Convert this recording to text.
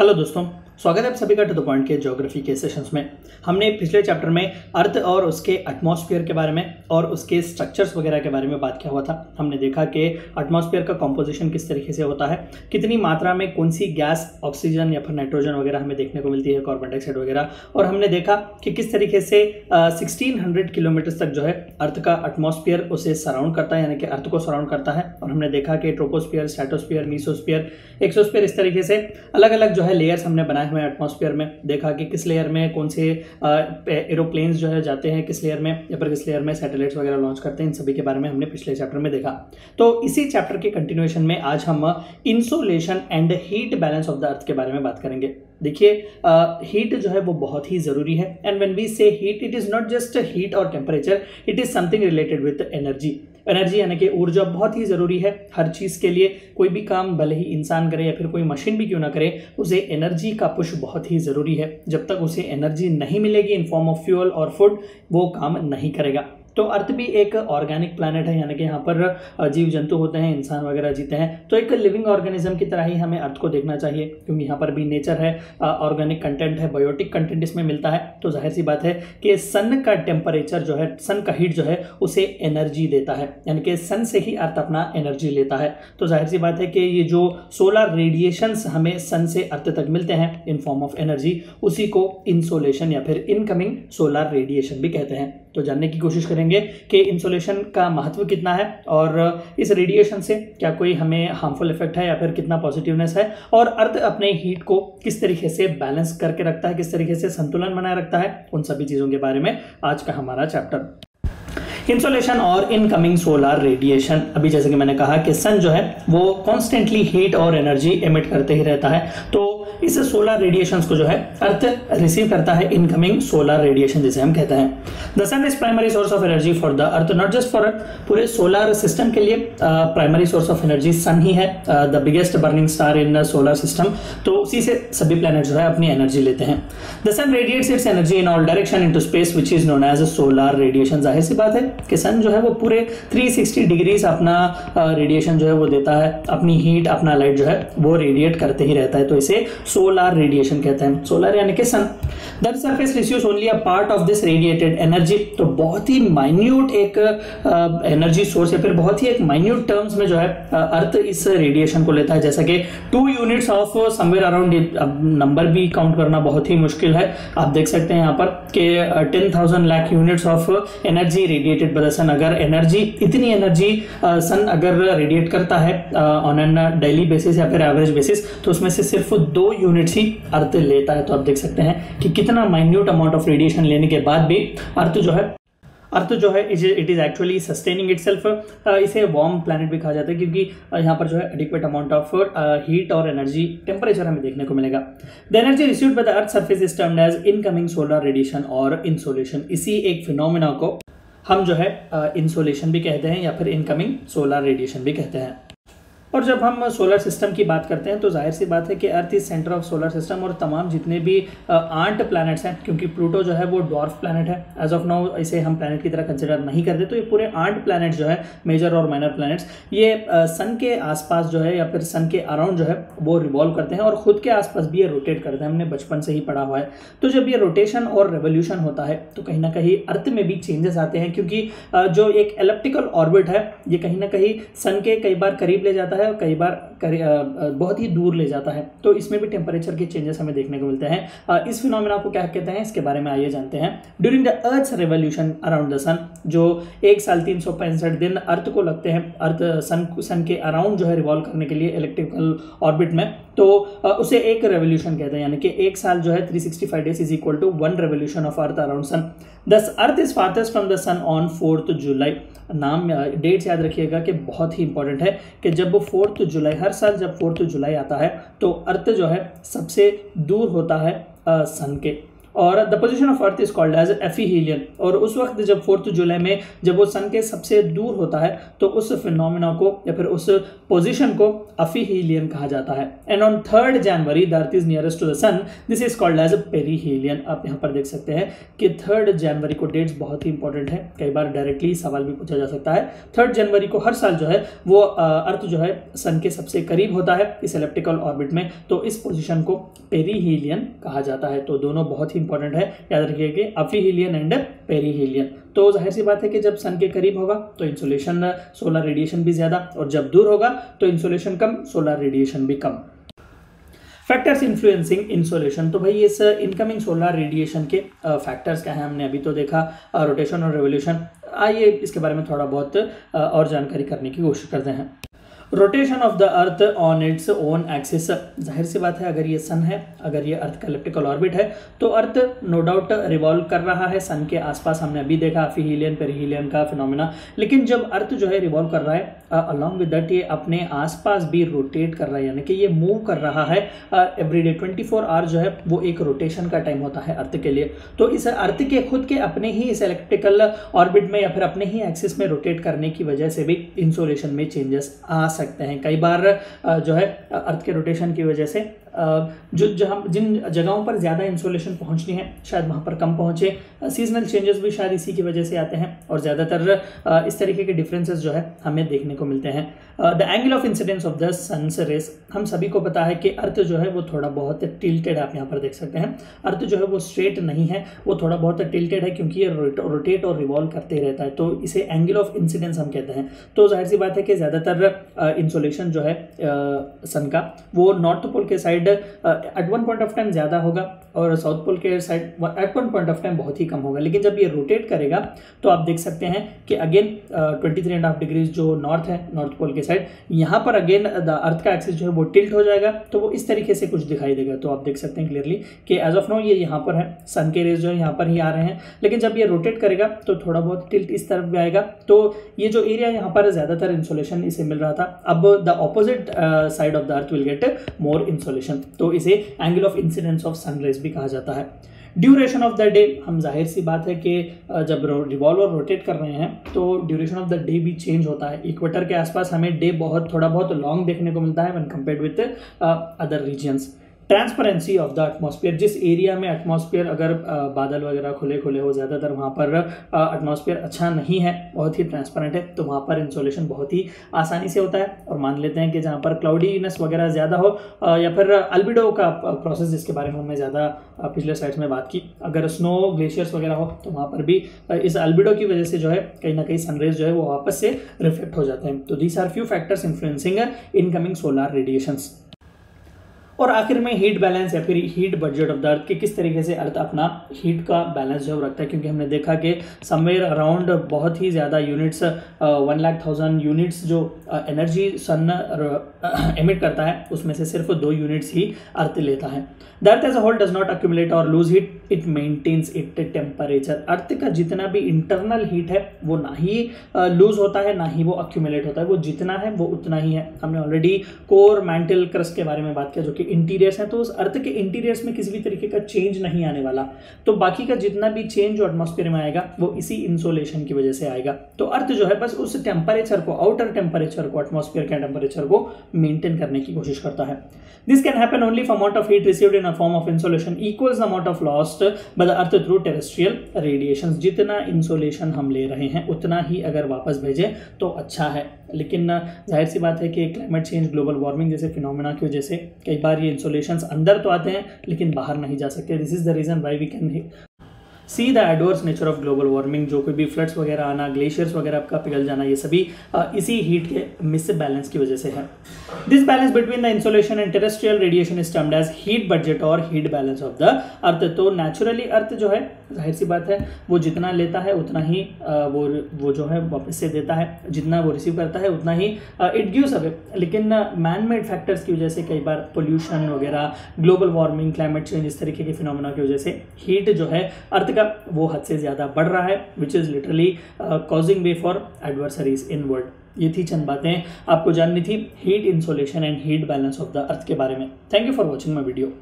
Hello दोस्तों, स्वागत है आप सभी का टू द पॉइंट के ज्योग्राफी के सेशंस में। हमने पिछले चैप्टर में अर्थ और उसके एटमॉस्फेयर के बारे में और उसके स्ट्रक्चर्स वगैरह के बारे में बात किया हुआ था। हमने देखा कि एटमॉस्फेयर का कंपोजिशन किस तरीके से होता है, कितनी मात्रा में कौन सी गैस, ऑक्सीजन या फिर नाइट्रोजन वगैरह हमें देखने को मिलती है, कार्बन डाइऑक्साइड वगैरह। और हमने देखा कि किस तरीके से 1600 किलोमीटर तक जो है अर्थ का एटमॉस्फेयर उसे सराउंड करता है, यानी कि अर्थ को सराउंड करता है। और हमने देखा कि ट्रोपोस्फीयर, स्ट्रेटोस्फीयर, मीसोस्फीयर, एक्सोस्फीयर, इस तरीके से अलग अलग जो है लेयर्स हमने बनाए हुए हैं एटमॉस्फेयर में। देखा कि किस लेयर में कौन से एरोप्लेन्स जो है जाते हैं, किस लेयर में या फिर किस लेयर में सैटेलाइट्स वगैरह लॉन्च करते हैं, इन सभी के बारे में हमने पिछले चैप्टर में देखा। तो इसी चैप्टर के कंटिन्यूएशन में आज हम insolation and heat balance of the अर्थ के बारे में बात करेंगे। देखिए, हीट जो है वो बहुत ही जरूरी है। And when we say heat, it is not just heat और temperature, it is something related with energy. Energy यानी कि ऊर्जा बहुत ही जरूरी है हर चीज के लिए। कोई भी काम भले ही इंसान करे या फिर कोई मशीन भी क्यों ना करे, उसे एनर्जी का पुश बहुत ही जरूरी है। जब तक उसे एनर्जी नहीं मिलेगी इन फॉर्म ऑफ फ्यूल और फूड, वो काम नहीं करेगा। तो अर्थ भी एक ऑर्गेनिक प्लैनेट है, यानी कि यहाँ पर जीव जंतु होते हैं, इंसान वगैरह जीते हैं। तो एक लिविंग ऑर्गेनिज्म की तरह ही हमें अर्थ को देखना चाहिए, क्योंकि यहाँ पर भी नेचर है, ऑर्गेनिक कंटेंट है, बायोटिक कंटेंट इसमें मिलता है। तो जाहिर सी बात है कि सन का टेम्परेचर जो है, सन का हीट जो है, उसे एनर्जी देता है, यानी कि सन से ही अर्थ अपना एनर्जी लेता है। तो जाहिर सी बात है कि ये जो सोलर रेडिएशंस हमें सन से अर्थ तक मिलते हैं इन फॉर्म ऑफ एनर्जी, उसी को इंसोलेशन या फिर इनकमिंग सोलर रेडिएशन भी कहते हैं। तो जानने की कोशिश करेंगे कि इंसोलेशन का महत्व कितना है और इस रेडिएशन से क्या कोई हमें हार्मफुल इफेक्ट है या फिर कितना पॉजिटिवनेस है, और अर्थ अपने हीट को किस तरीके से बैलेंस करके रखता है, किस तरीके से संतुलन बनाए रखता है, उन सभी चीजों के बारे में आज का हमारा चैप्टर। इंसोलेशन और इनकमिंग सोलर रेडिएशन। अभी जैसे कि मैंने कहा कि सन जो है वो कॉन्स्टेंटली हीट और एनर्जी एमिट करते ही रहता है। तो इस सोलर रेडिएशंस को जो है अर्थ रिसीव करता है, इनकमिंग सोलर रेडिएशन जिसे हम कहते हैं। The sun is primary source of energy for the earth, not just for earth, पूरे सोलर सिस्टम के लिए primary source of energy sun ही है, the biggest burning star in solar system. तो उसी से सभी प्लैनेट जो है अपनी एनर्जी लेते हैं। The sun radiates its energy in all direction into space which is known as solar radiation. जाहिर सी बात है कि सन जो है वो पूरे 360 डिग्रीज अपना रेडिएशन जो है वो देता है, अपनी हीट, अपना लाइट जो है वो रेडिएट करते ही रहता है। तो इसे सोलर रेडिएशन कहते हैं। सोलर यानी कि sun. The surface receives only a part of this radiated energy. तो बहुत ही माइन्यूट एक एनर्जी सोर्स है, फिर बहुत ही एक माइन्यूट टर्म्स में जो है अर्थ इस रेडिएशन को लेता है। जैसा कि 2 units of somewhere around, number भी काउंट करना बहुत ही मुश्किल है। आप देख सकते हैं यहाँ पर कि 10,000 lakh units of energy radiated by the sun. अगर एनर्जी, इतनी एनर्जी सन अगर रेडिएट करता है ऑन एन डेली बेसिस या फिर एवरेज बेसिस, तो उसमें से सिर्फ 2 यूनिट्स ही अर्थ लेता है। तो आप देख सकते हैं कि कितना माइन्यूट अमाउंट ऑफ रेडिएशन लेने के बाद भी अर्थ जो है it is actually sustaining itself. इसे वार्म प्लैनेट भी कहा जाता है, क्योंकि यहाँ पर जो है एडिक्वेट अमाउंट ऑफ हीट और एनर्जी, टेम्परेचर हमें देखने को मिलेगा। The energy received by the earth surface is termed as incoming solar radiation और इंसोलेशन। इसी एक फिनोमेना को हम जो है इंसोलेशन भी कहते हैं या फिर इनकमिंग सोलर रेडिएशन भी कहते हैं। और जब हम सोलर सिस्टम की बात करते हैं तो जाहिर सी बात है कि earth is centre of solar system, और तमाम जितने भी आंट प्लैनेट्स हैं, क्योंकि प्लूटो जो है वो डॉर्फ प्लैनेट है, एज ऑफ नाउ इसे हम प्लैनेट की तरह कंसिडर नहीं करते। तो ये पूरे आंट प्लैनेट्स जो है, मेजर और माइनर प्लैनेट्स, ये सन के आसपास जो है या फिर सन के अराउंड जो है वो रिवॉल्व करते हैं और खुद के आसपास भी ये रोटेट करते हैं। हमने बचपन से ही पढ़ा हुआ है। तो जब ये रोटेशन और रेवोल्यूशन होता है तो कहीं ना कहीं अर्थ में भी चेंजेस आते हैं, क्योंकि जो एक एलिप्टिकल ऑर्बिट है ये कहीं ना कहीं सन के कई बार करीब ले जाता है और कई बार बहुत ही दूर ले जाता है। तो इसमें भी टेम्परेचर के चेंजेस हमें देखने को मिलते हैं। इस फिनोमेना को क्या कहते हैं, इसके बारे में आइए जानते हैं। During the earth's revolution around the sun, जो 1 साल 365 दिन अर्थ को लगते हैं, अर्थ सन के अराउंड जो है रिवॉल्व करने के लिए इलेक्ट्रिकल ऑर्बिट में, तो उसे एक रेवोल्यूशन कहते हैं। यानी कि 1 साल जो है 365 days is equal to 1 revolution of earth around sun. This earth is farthest from the sun on 4th July. नाम, डेट्स याद रखिएगा कि बहुत ही इंपॉर्टेंट है कि जब 4th जुलाई, हर साल जब 4th जुलाई आता है तो अर्थ जो है सबसे दूर होता है सन के। और the position of earth is called as aphelion. और उस वक्त जब 4 जुलाई में जब वो सन के सबसे दूर होता है तो उस फिनोमिना को या फिर उस पोजीशन को एफीहीलियन कहा जाता है। And on 3 January the earth is nearest to the sun, this is called as perihelion. आप यहाँ पर देख सकते हैं कि 3 जनवरी को डेट्स बहुत ही इंपॉर्टेंट है, कई बार डायरेक्टली सवाल भी पूछा जा सकता है। 3 जनवरी को हर साल जो है वो अर्थ जो है सन के सबसे करीब होता है इस एलिप्टिकल ऑर्बिट में, तो इस पोजीशन को पेरीहीलियन कहा जाता है। तो दोनों बहुत ही इंपॉर्टेंट है, याद रखिए कि एफीहीलियन एंड पेरीहीलियन। तो जाहिर सी बात है कि जब सन के करीब होगा तो इंसोलेशन सोलर रेडिएशन भी ज़्यादा, और जब दूर होगा तो इंसोलेशन कम, सोलर रेडिएशन भी कम। फैक्टर्स इन्फ्लुएंसिंग इंसोलेशन, तो भाई इस इनकमिंग सोलर रेडिएशन के फैक्टर्स क्या हैं हमने अभी तो देखा, रोटेशन और रेवोल्यूशन। आइए इसके बारे में थोड़ा बहुत और जानकारी करने की कोशिश करते हैं। Rotation of the earth on its own axis, जाहिर सी बात है अगर ये सन है, अगर ये अर्थ का एलिप्टिकल ऑर्बिट है तो अर्थ नो डाउट रिवॉल्व कर रहा है सन के आसपास। हमने अभी देखा एफीहीलियन पेरीहीलियन का फिनोमेना, लेकिन जब अर्थ जो है रिवॉल्व कर रहा है अलॉन्ग विद दैट ये अपने आसपास भी रोटेट कर रहा है, यानी कि ये मूव कर रहा है एवरीडे। 24 आवर जो है वो एक रोटेशन का टाइम होता है अर्थ के लिए। तो इस अर्थ के खुद के अपने ही इस एलिप्टिकल ऑर्बिट में या फिर अपने ही एक्सिस में रोटेट करने की वजह से भी इंसोलेशन में चेंजेस आ सकते हैं। कई बार जो है अर्थ के रोटेशन की वजह से जिन जगहों पर ज़्यादा इंसोलेशन पहुंचनी है शायद वहाँ पर कम पहुँचे। सीजनल चेंजेस भी शायद इसी की वजह से आते हैं, और ज़्यादातर इस तरीके के डिफरेंसेस जो है हमें देखने को मिलते हैं। The angle of incidence of the sun's rays, हम सभी को पता है कि अर्थ जो है वो थोड़ा बहुत टिल्टेड, आप यहाँ पर देख सकते हैं अर्थ जो है वो स्ट्रेट नहीं है, वो थोड़ा बहुत टिल्टेड है क्योंकि ये रोटेट और रिवॉल्व करते रहता है, तो इसे एंगल ऑफ इंसिडेंस हम कहते हैं। तो जाहिर सी बात है कि ज़्यादातर इंसोलेशन जो है सन का वो नॉर्थ पोल के side at one point of time ज़्यादा होगा और साउथ पोल के side at one point of time बहुत ही कम होगा। लेकिन जब ये रोटेट करेगा तो आप देख सकते हैं कि अगेन 23.5 डिग्रीज जो नॉर्थ है, नॉर्थ पोल के साइड, यहाँ पर अगेन द अर्थ का एक्सिस जो है वो टिल्ट हो जाएगा, तो वो इस तरीके से कुछ दिखाई देगा। तो आप देख सकते हैं क्लियरली कि एज ऑफ नाउ ये यहाँ पर है, सन के रेज जो है यहाँ पर ही आ रहे हैं, लेकिन जब ये रोटेट करेगा तो थोड़ा बहुत टिल्ट इस तरफ भी आएगा। तो ये जो एरिया यहाँ पर ज़्यादातर इंसोलेशन इसे मिल रहा था, अब the opposite side of the earth will get more insolation, तो इसे angle of incidence of sun rays भी कहा जाता है। ड्यूरेशन ऑफ द डे, हम जाहिर सी बात है कि जब रिवॉल्व और रोटेट कर रहे हैं तो ड्यूरेशन ऑफ द डे भी चेंज होता है। इक्वेटर के आसपास हमें डे थोड़ा बहुत लॉन्ग देखने को मिलता है when compared with other regions. Transparency of the atmosphere, जिस एरिया में एटमॉस्फेयर अगर बादल वगैरह खुले खुले हो, ज़्यादातर वहाँ पर एटमॉस्फेयर अच्छा नहीं है, बहुत ही ट्रांसपेरेंट है, तो वहाँ पर इंसोलेशन बहुत ही आसानी से होता है। और मान लेते हैं कि जहाँ पर क्लाउडीनेस वगैरह ज़्यादा हो या फिर अल्बिडो का प्रोसेस जिसके बारे में हमने ज़्यादा पिछले स्लाइड्स में बात की, अगर स्नो ग्लेशियर्स वगैरह हो तो वहाँ पर भी इस अल्बिडो की वजह से जो है कहीं ना कहीं सनरेज जो है वो वापस से रिफ्लेक्ट हो जाते हैं। तो these are few factors influencing incoming solar radiations. और आखिर में हीट बैलेंस या फिर heat budget of the earth, कि किस तरीके से अर्थ अपना हीट का बैलेंस जो रखता है, क्योंकि हमने देखा कि समवेयर अराउंड बहुत ही ज़्यादा यूनिट्स 1,00,000 यूनिट्स जो एनर्जी सन एमिट करता है उसमें से सिर्फ 2 यूनिट्स ही अर्थ लेता है। The earth as a whole does not accumulate और lose heat, it maintains it temperature. Earth का जितना भी इंटरनल हीट है वो ना ही लूज होता है ना ही वो अक्यूमुलेट होता है, वो जितना है वो उतना ही है। हमने ऑलरेडी कोर मैंटल क्रस्ट के बारे में बात किया जो कि इंटीरियर्स हैं, तो उस अर्थ के इंटीरियर्स में किसी भी तरीके का चेंज नहीं आने वाला, तो बाकी का जितना भी चेंज जो एटमॉस्फेयर में आएगा वो इसी इंसोलेशन की वजह से आएगा। तो अर्थ जो है बस उस टेम्परेचर को, आउटर टेम्परेचर को, एटमॉस्फेयर के टेम्परेचर को मेंटेन करने की कोशिश करता है। This can happen only if amount of heat received in a form of insolation equals the amount of lost by the earth through terrestrial radiation. जितना इंसोलेशन हम ले रहे हैं उतना ही अगर वापस भेजें तो अच्छा है, लेकिन जाहिर सी बात है कि क्लाइमेट चेंज, ग्लोबल वार्मिंग जैसे फिनोमेना की वजह से कई बार ये इंसोलेशंस अंदर तो आते हैं लेकिन बाहर नहीं जा सकते। This is the reason why we can see the adverse nature of global warming. जो कोई भी फ्लड्स वगैरह आना, ग्लेशियर्स वगैरह आपका पिघल जाना, ये सभी इसी हीट के मिस बैलेंस की वजह से है। This balance between the insolation and terrestrial radiation is termed as heat budget और heat balance of the earth. तो नेचुरली अर्थ जो है जाहिर सी बात है वो जितना लेता है उतना ही वो जो है वापस से देता है, जितना वो रिसीव करता है उतना ही इट गिव्स अवे। लेकिन मैन मेड फैक्टर्स की वजह से कई बार पोल्यूशन वगैरह, ग्लोबल वार्मिंग, क्लाइमेट चेंज, इस तरीके के फिनोमेना की वजह से हीट जो है अर्थ का वो हद से ज़्यादा बढ़ रहा है, which is literally causing way for adversaries in world. ये थी चंद बातें आपको जाननी थी heat, insolation and heat balance of the अर्थ के बारे में। Thank you for watching my video.